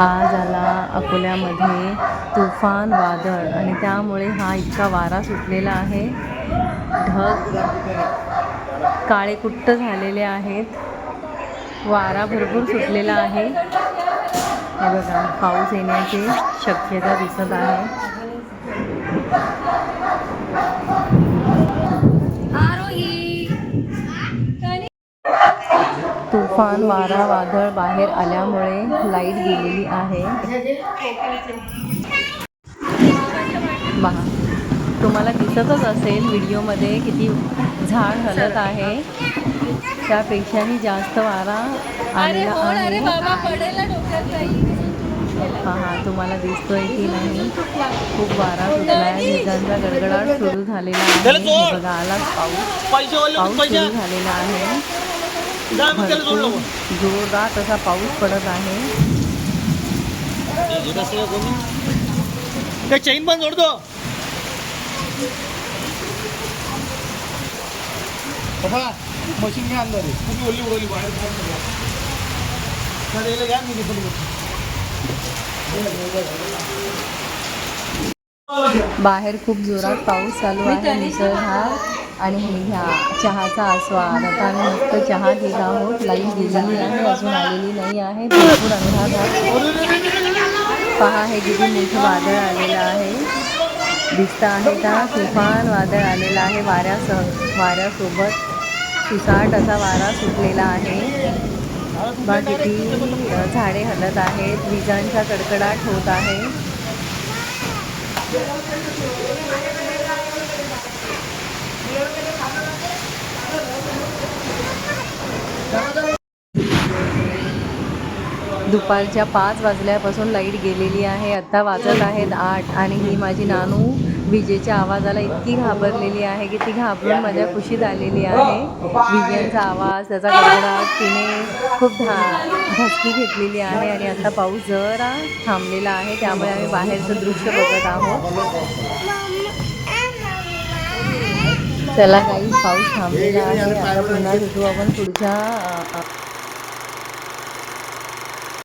आज आला अकोल्यामध्ये तुफान वादळ आणि त्यामुळे हा इतका वारा सुटलेला आहे. ढग काळे कुट्ट झालेले आहेत. वारा भरपूर सुटलेला आहे. हे बघा, पाऊस येण्याची शक्यता दिसत आहे. तुफान वारा वादळ बाहेर आल्यामुळे लाईट गेलेली आहे. पहा, तुम्हाला दिसतच असेल व्हिडिओमध्ये किती झाड हलत आहे. त्यापेक्षाही जास्त वारा आलेला आहे. पहा, तुम्हाला दिसतोय की नाही, खूप वारा सुटला आहे. विजांचा गडगडाट सुरू झालेला आहे. हे बघा, आलाच पाऊस सुरू झालेला आहे. भरपूर जोरदार असा पाऊस पडत आहे. चैन पण जोडतो. मशीन घ्या अंदर उडवली बाहेर घ्या. बाहेर खूप जोरात पाऊस चालू आहे, मुसळधार. आणि हे घ्या चहाचा आस्वाद. आता आम्ही मस्त चहा घेत आहोत. लाईट गेलेली आहे, अजून आलेली नाही आहे. भरपूर अंधार आहे. पहा, हे किती मोठं वादळ आलेलं आहे. दिसतं आहे का? तुफान वादळ आलेलं आहे. वाऱ्यासोबत सुसाट असा वारा सुटलेला आहे. बघा, किती झाडे हलत आहेत. विजांचा कडकडाट होत आहे. दुपारच्या 5 वाजल्यापासून लाईट गेलेली आहे. आत्ता वाजत आहेत 8 आणि ही माझी नानू विजेच्या आवाजाला इतकी घाबरलेली आहे की ती घाबरून माझ्या कुशीत आलेली आहे. विजांचा आवाज, त्याचा गडगडाट, तिने खूप धसकी घेतलेली आहे. आणि आता पाऊस जरा थांबलेला आहे, त्यामुळे आम्ही बाहेरचं दृश्य बघत आहोत. चला काही पाऊस थांबलेला आहे. आता पुन्हा भेटू आपण पुढच्या